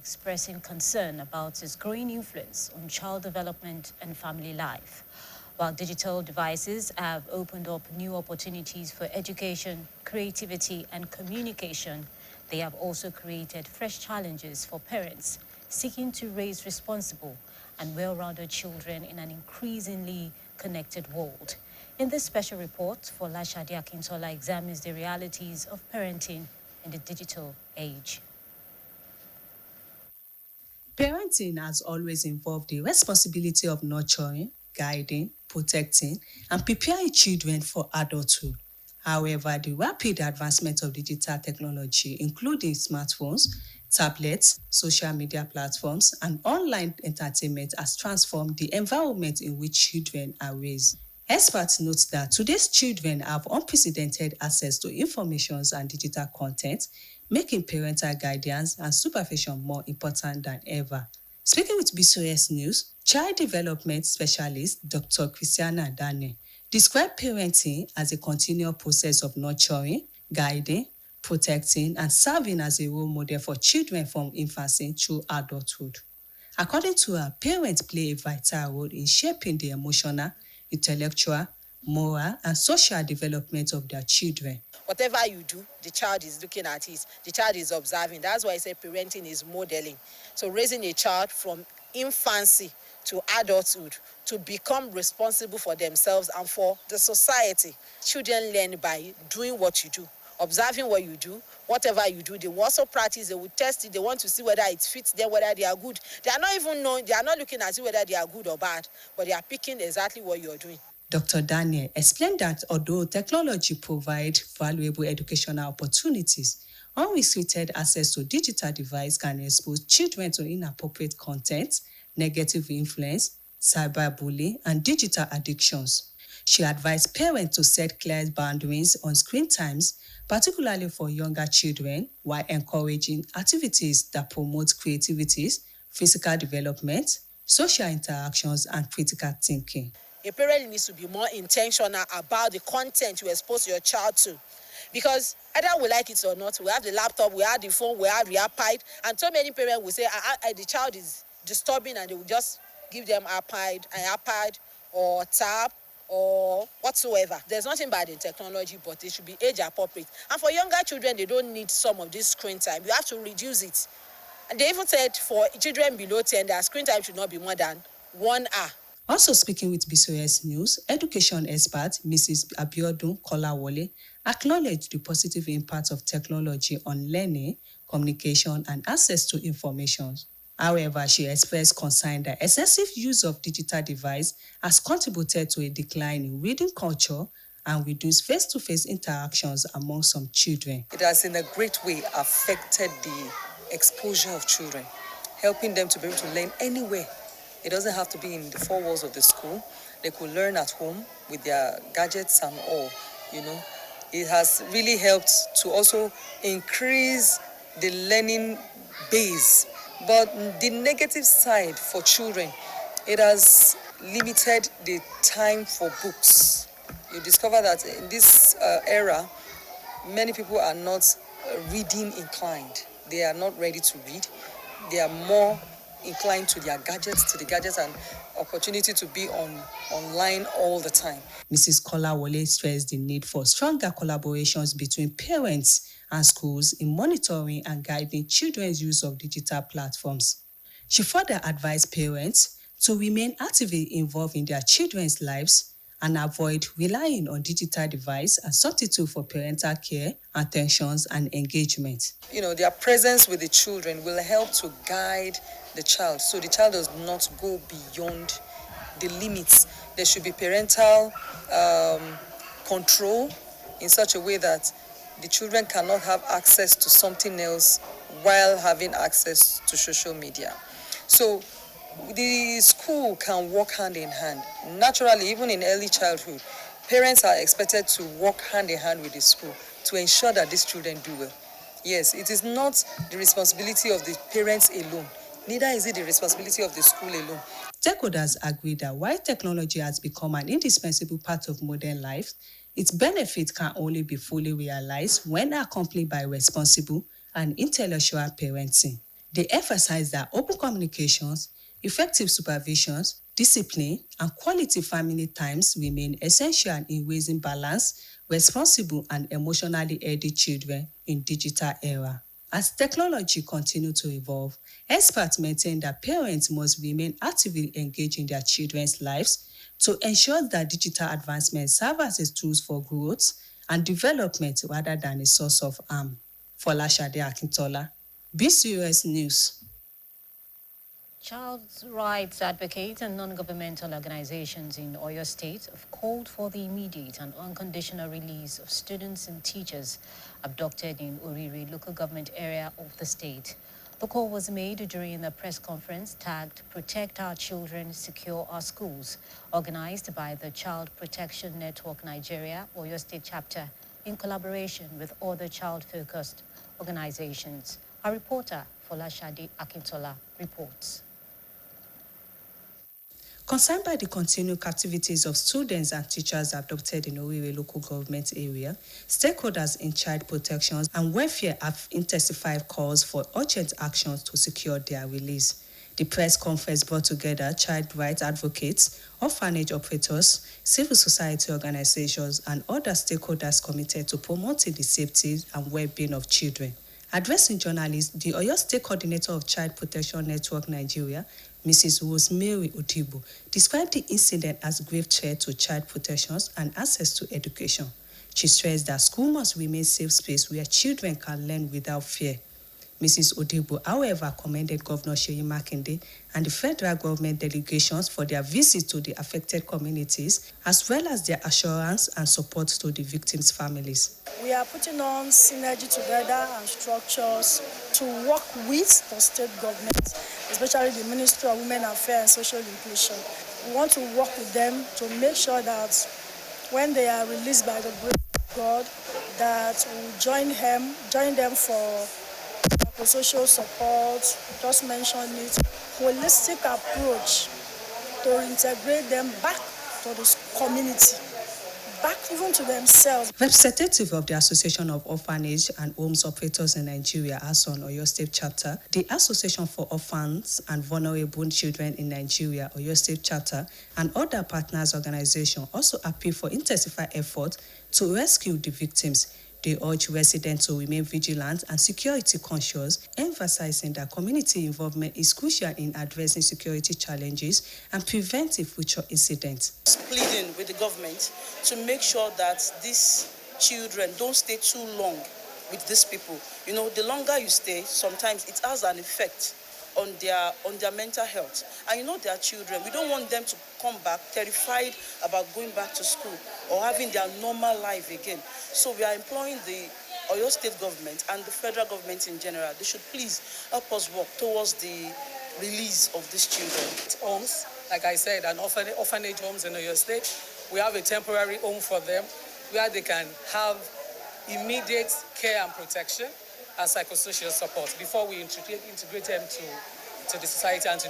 expressing concern about its growing influence on child development and family life. While digital devices have opened up new opportunities for education, creativity, and communication, they have also created fresh challenges for parents seeking to raise responsible and well-rounded children in an increasingly connected world. In this special report, Folashade Akintola examines the realities of parenting in the digital age. Parenting has always involved the responsibility of nurturing, guiding, protecting, and preparing children for adulthood. However, the rapid advancement of digital technology, including smartphones, tablets, social media platforms, and online entertainment, has transformed the environment in which children are raised. Experts note that today's children have unprecedented access to information and digital content, making parental guidance and supervision more important than ever. Speaking with BCOS News, child development specialist Dr. Christiana Dane described parenting as a continual process of nurturing, guiding, protecting, and serving as a role model for children from infancy through adulthood. According to her, parents play a vital role in shaping the emotional, intellectual, moral, and social development of their children. Whatever you do, the child is looking at it, the child is observing. That's why I say parenting is modeling. So raising a child from infancy to adulthood to become responsible for themselves and for the society. Children learn by doing what you do, observing what you do. Whatever you do, they will also practice, they will test it, they want to see whether it fits them, whether they are good. They are not even knowing, they are not looking at it whether they are good or bad, but they are picking exactly what you are doing. Dr. Daniel explained that although technology provides valuable educational opportunities, unrestricted access to digital devices can expose children to inappropriate content, negative influence, cyberbullying, and digital addictions. She advised parents to set clear boundaries on screen times, particularly for younger children, while encouraging activities that promote creativity, physical development, social interactions, and critical thinking. A parent needs to be more intentional about the content you expose your child to. Because either we like it or not, we have the laptop, we have the phone, we have the iPad, and so many parents will say the child is disturbing, and they will just give them an iPad or tab or whatsoever. There's nothing bad in technology, but it should be age appropriate. And for younger children, they don't need some of this screen time. You have to reduce it. And they even said for children below 10, their screen time should not be more than 1 hour. Also speaking with BCOS News, education expert Mrs. Abiodun Kolawole acknowledged the positive impact of technology on learning, communication, and access to information. However, she expressed concern that excessive use of digital devices has contributed to a decline in reading culture and reduced face-to-face interactions among some children. It has in a great way affected the exposure of children, helping them to be able to learn anywhere. It doesn't have to be in the four walls of the school. They could learn at home with their gadgets and all, It has really helped to also increase the learning base. But the negative side for children, it has limited the time for books. You discover that in this era, many people are not reading inclined. They are not ready to read. They are more inclined to the gadgets and opportunity to be online all the time. Mrs. Kolawole stressed the need for stronger collaborations between parents and schools in monitoring and guiding children's use of digital platforms. She further advised parents to remain actively involved in their children's lives and avoid relying on digital devices as substitute for parental care, attentions, and engagement. Their presence with the children will help to guide the child, so the child does not go beyond the limits. There should be parental control in such a way that the children cannot have access to something else while having access to social media. So the school can work hand in hand. Naturally, even in early childhood, parents are expected to work hand in hand with the school to ensure that these children do well. Yes, it is not the responsibility of the parents alone. Neither is it the responsibility of the school alone. Stakeholders agree that while technology has become an indispensable part of modern life, its benefits can only be fully realized when accompanied by responsible and intellectual parenting. They emphasize that open communications, effective supervisions, discipline, and quality family times remain essential in raising balanced, responsible, and emotionally healthy children in digital era. As technology continues to evolve, experts maintain that parents must remain actively engaged in their children's lives to ensure that digital advancements serve as a tools for growth and development rather than a source of harm. Folashade Akintola, BCOS News. Child rights advocates and non-governmental organizations in Oyo State have called for the immediate and unconditional release of students and teachers abducted in Oriri local government area of the state. The call was made during a press conference tagged Protect Our Children, Secure Our Schools, organized by the Child Protection Network Nigeria, Oyo State chapter, in collaboration with other child-focused organizations. Our reporter, Folashade Akintola, reports. Concerned by the continued captivities of students and teachers abducted in Owerri local government area, stakeholders in child protection and welfare have intensified calls for urgent actions to secure their release. The press conference brought together child rights advocates, orphanage operators, civil society organizations, and other stakeholders committed to promoting the safety and well-being of children. Addressing journalists, the Oyo State Coordinator of Child Protection Network Nigeria, Mrs. Rosemary Odibo, described the incident as a grave threat to child protection and access to education. She stressed that school must remain a safe space where children can learn without fear. Mrs. Odibo, however, commended Governor Seyi Makinde and the federal government delegations for their visit to the affected communities, as well as their assurance and support to the victims' families. We are putting on synergy together and structures to work with the state government, especially the Ministry of Women Affairs and Social Inclusion. We want to work with them to make sure that when they are released by the grace of God, that we join them for social support, just mentioned it, holistic approach to integrate them back to the community, back even to themselves. Representative of the Association of Orphanage and Homes Operators in Nigeria, ASON Oyo State Chapter, the Association for Orphans and Vulnerable Children in Nigeria, Oyo State Chapter, and other partners organizations also appeal for intensified effort to rescue the victims. They urge residents to remain vigilant and security conscious, emphasizing that community involvement is crucial in addressing security challenges and preventing future incidents. Pleading with the government to make sure that these children don't stay too long with these people. You know, the longer you stay, sometimes it has an effect on their mental health. And you know, their children, we don't want them to come back terrified about going back to school or having their normal life again. So we are imploring the Oyo State government and the federal government in general, they should please help us work towards the release of these children. Homes, like I said, an orphanage homes in Oyo State. We have a temporary home for them where they can have immediate care and protection and psychosocial support before we integrate them to the society and to their